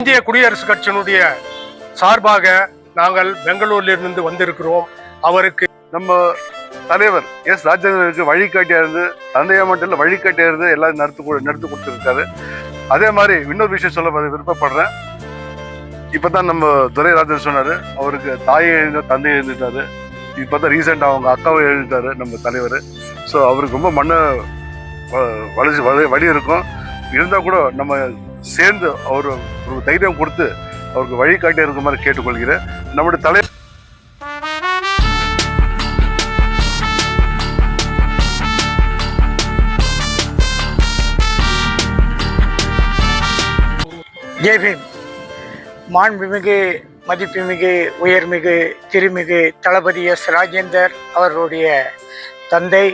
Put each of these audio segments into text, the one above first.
இந்திய குடியரசுக் கட்சியினுடைய சார்பாக நாங்கள் பெங்களூரிலிருந்து வந்திருக்கிறோம். அவருக்கு நம்ம தலைவர் எஸ் ராஜேந்திரனுக்கு வழிகாட்டியா இருந்து, தந்தையா மட்டும் இல்லை வழிகாட்டியா இருந்து எல்லாரும் நடத்து கொடுத்துருக்காரு. அதே மாதிரி இன்னொரு விஷயம் சொல்ல விருப்பப்படுறேன். இப்பதான் நம்ம துரை ராஜன் சொன்னாரு, அவருக்கு தாயை எழுந்த தந்தையை எழுந்துட்டாரு. இப்பதான் ரீசெண்டா அவங்க அக்காவை எழுதிட்டாரு நம்ம தலைவர். ஸோ அவருக்கு ரொம்ப வழி இருக்கும். இருந்தால் கூட நம்ம சேர்ந்து அவர் ஒரு தைரியம் கொடுத்து அவருக்கு வழிகாட்டியா இருக்க மாதிரி கேட்டுக்கொள்கிறேன். நம்முடைய தலைவர் ஜெய்பீம். மாண்புமிகு மதிப்புமிகு உயர்மிகு திருமிகு தளபதி எஸ் ராஜேந்தர் அவர்களுடைய தந்தை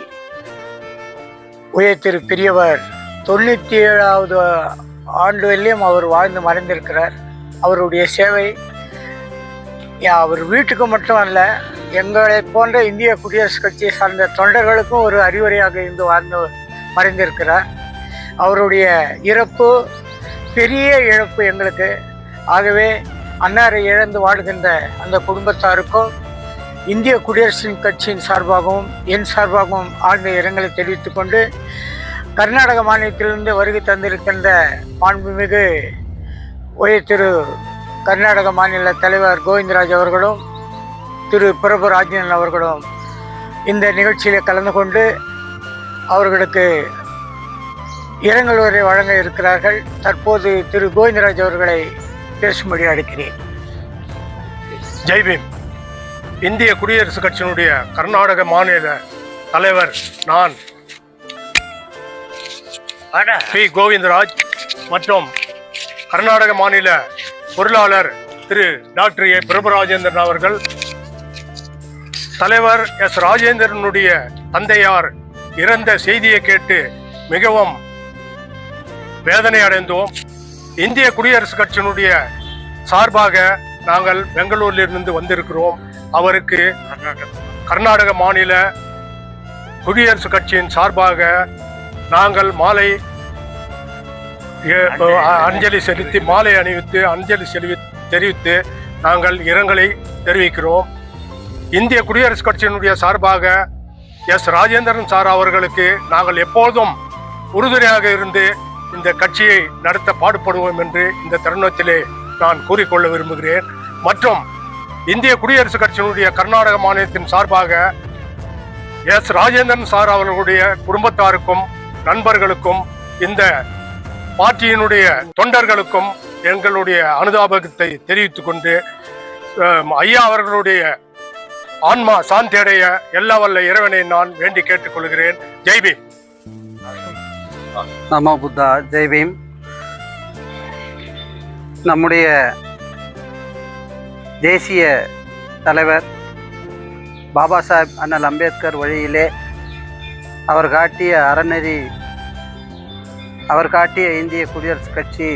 உயர் திரு பெரியவர் 97வது ஆண்டுகளிலும் அவர் வாழ்ந்து மறைந்திருக்கிறார். அவருடைய சேவை அவர் வீட்டுக்கு மட்டும் அல்ல, எங்களை போன்ற இந்திய குடியரசுக் கட்சியை சார்ந்த தொண்டர்களுக்கும் ஒரு அறிவுரையாக இருந்து வாழ்ந்து மறைந்திருக்கிறார். அவருடைய இறப்பு பெரிய இழப்பு எங்களுக்கு. ஆகவே அன்னாரை இழந்து வாழ்கின்ற அந்த குடும்பத்தாருக்கும் இந்திய குடியரசின் கட்சியின் சார்பாகவும் என் சார்பாகவும் ஆழ்ந்த இரங்கலை தெரிவித்துக் கொண்டு, கர்நாடக மாநிலத்திலிருந்து வருகை தந்திருக்கின்ற மாண்புமிகு உயர் திரு கர்நாடக மாநில தலைவர் கோவிந்தராஜ் அவர்களும் திரு பிரபு ராஜேந்திரன் அவர்களும் இந்த நிகழ்ச்சியில் கலந்து கொண்டு அவர்களுக்கு இரங்கல் உரை வழங்க இருக்கிறார்கள். தற்போது திரு கோவிந்தராஜ் அவர்களை பேசும்படி அழைக்கிறேன். ஜெய்பீம். இந்திய குடியரசுக் கட்சியினுடைய கர்நாடக மாநில தலைவர் நான் பி கோவிந்தராஜ் மற்றும் கர்நாடக மாநில பொருளாளர் திரு டாக்டர் ஏ பிரபுராஜேந்திரன் அவர்கள் தலைவர் எஸ் ராஜேந்திரனுடைய தந்தையார் இறந்த செய்தியை கேட்டு மிகவும் வேதனை அடைந்தோம். இந்திய குடியரசுக் கட்சியினுடைய சார்பாக நாங்கள் பெங்களூரிலிருந்து வந்திருக்கிறோம். அவருக்கு கர்நாடக மாநில குடியரசுக் கட்சியின் சார்பாக நாங்கள் மாலை அணிவித்து அஞ்சலி தெரிவித்து நாங்கள் இரங்கலை தெரிவிக்கிறோம். இந்திய குடியரசுக் கட்சியினுடைய சார்பாக எஸ் ராஜேந்திரன் சார் அவர்களுக்கு நாங்கள் எப்போதும் உறுதுணையாக இருந்து இந்த கட்சியை நடத்த பாடுபடுவோம் என்று இந்த தருணத்திலே நான் கூறிக்கொள்ள விரும்புகிறேன். மற்றும் இந்திய குடியரசுக் கட்சியினுடைய கர்நாடக மாநிலத்தின் சார்பாக எஸ் ராஜேந்திரன் சார் அவர்களுடைய குடும்பத்தாருக்கும் நண்பர்களுக்கும் இந்த பார்ட்டியினுடைய தொண்டர்களுக்கும் எங்களுடைய அனுதாபத்தை தெரிவித்துக் கொண்டு ஐயா அவர்களுடைய ஆன்மா சாந்தியடைய எல்லா வல்ல இறைவனை நான் வேண்டி கேட்டுக்கொள்கிறேன். ஜெய்பீம். நமோ புத்தா. ஜெய்பீம். நம்முடைய தேசிய தலைவர் பாபா சாஹேப் அண்ணல் அம்பேத்கர் வழியிலே அவர் காட்டிய அறநெறி, அவர் காட்டிய இந்திய குடியரசுக் கட்சி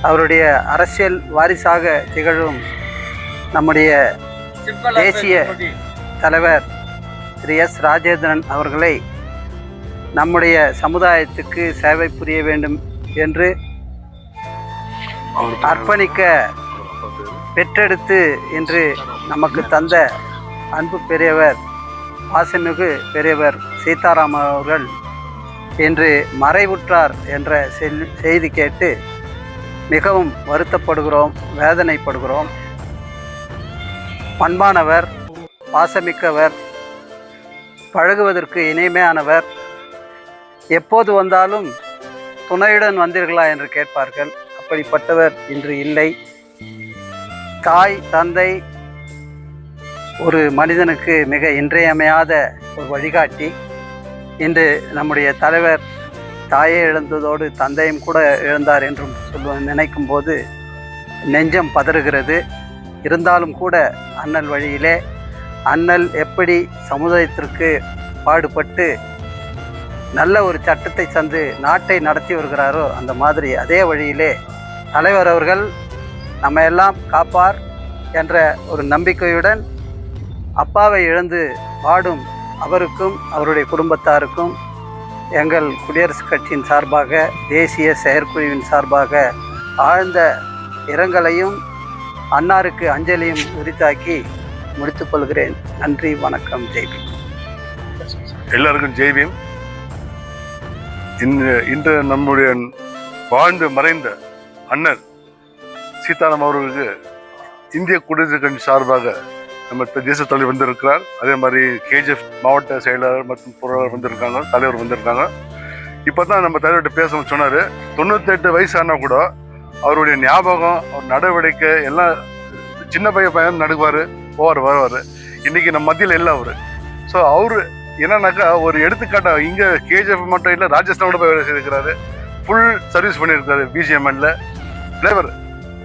அவருடைய அரசியல் வாரிசாக திகழும் நம்முடைய தேசிய தலைவர் திரு எஸ் ராஜேந்திரன் அவர்களை நம்முடைய சமுதாயத்துக்கு சேவை புரிய வேண்டும் என்று அர்ப்பணிக்க பெற்றெடுத்து இன்று நமக்கு தந்த அன்பு பெரியவர் பாசமிகு பெரியவர் சீதாராம் அவர்கள் இன்று மறைவுற்றார் என்ற செய்தி கேட்டு மிகவும் வருத்தப்படுகிறோம், வேதனைப்படுகிறோம். பண்பானவர், பாசமிக்கவர், பழகுவதற்கு இனிமையானவர். எப்போது வந்தாலும் துணையுடன் வந்தீர்களா என்று கேட்பார்கள். அப்படிப்பட்டவர் இன்று இல்லை. தாய் தந்தை ஒரு மனிதனுக்கு மிக இன்றியமையாத ஒரு வழிகாட்டி. இன்று நம்முடைய தலைவர் தாயை இழந்ததோடு தந்தையும் கூட இழந்தார் என்றும் நினைக்கும் போது நெஞ்சம் பதறுகிறது. இருந்தாலும் கூட அண்ணல் வழியிலே அண்ணல் எப்படி சமுதாயத்திற்கு பாடுபட்டு நல்ல ஒரு சட்டத்தை தந்து நாட்டை நடத்தி வருகிறாரோ அந்த மாதிரி அதே வழியிலே தலைவர் அவர்கள் நம்ம எல்லாம் காப்பார் என்ற ஒரு நம்பிக்கையுடன் அப்பாவை இழந்து வாடும் அவருக்கும் அவருடைய குடும்பத்தாருக்கும் எங்கள் குடியரசுக் கட்சியின் சார்பாக, தேசிய செயற்குழுவின் சார்பாக ஆழ்ந்த இரங்கலையும் அன்னாருக்கு அஞ்சலியும் உரித்தாக்கி முடித்துக் கொள்கிறேன். நன்றி, வணக்கம், ஜெய்பீம். எல்லாருக்கும் ஜெய்பீம். இன்று நம்முடைய வாழ்ந்து மறைந்த அண்ணர் சீதாராம் அவர்களுக்கு இந்திய குடியரசுக் கட்சி சார்பாக நம்ம தேசிய தலைவர் வந்திருக்கிறார். அதே மாதிரி கேஜிஎஃப் மாவட்ட செயலாளர் மற்றும் பொருளாளர் வந்திருக்காங்க, தலைவர் வந்திருக்காங்க. இப்போ தான் நம்ம தலைவர்கிட்ட பேச சொன்னார். 98 வயசு ஆனால் கூட அவருடைய ஞாபகம், அவர் நடவடிக்கை எல்லாம் சின்ன பையன் நடுவார், போவார், வருவார். இன்னைக்கு நம்ம மத்தியில் இல்லை அவர். ஸோ அவர் என்னன்னாக்கா ஒரு எடுத்துக்காட்டா இங்கே கேஜிஎஃப் மட்டும் இல்லை, ராஜஸ்தானோட போய் வேலை செய்திருக்கிறாரு. ஃபுல் சர்வீஸ் பண்ணியிருக்காரு பிஜிஎம்எல்ல. டிரைவர்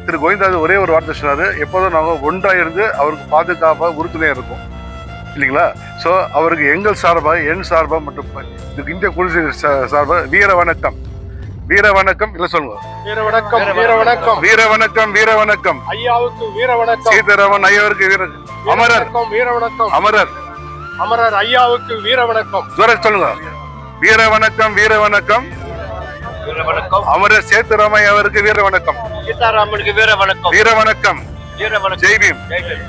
திரு கோவிந்தராஜ் ஒரே ஒரு வார்த்தை சொன்னார், எப்போதும் நாங்கள் ஒன்றாக இருந்து அவருக்கு பாதுகாப்பாக உறுதுணையாக இருக்கும் இல்லைங்களா. ஸோ அவருக்கு எங்கள் சார்பாக, என் சார்பாக மற்றும் இதுக்கு இந்திய குடியரசு சார்பாக வீர வணக்கம். வீர வணக்கம் இல்லை சொல்லுங்க. வீர வணக்கம், வீர வணக்கம், வீர வணக்கம், வீர வணக்கம். ஐயாவுக்கு வீர வணக்கம். சீதாராமன் ஐயாவிற்கு வீர அமரர், வீர வணக்கம், அமரர், அமரர் ஐயாவுக்கு வீர வணக்கம். சொல்லுங்க. வீர வணக்கம், வீர வணக்கம், வீர வணக்கம். அமரர் சேத்துராமையா அவருக்கு வீர வணக்கம். சீதாராமனுக்கு வீர வணக்கம். வீர வணக்கம். வீர வணக்கம். ஜெய்பீம். ஜெய்பீம்.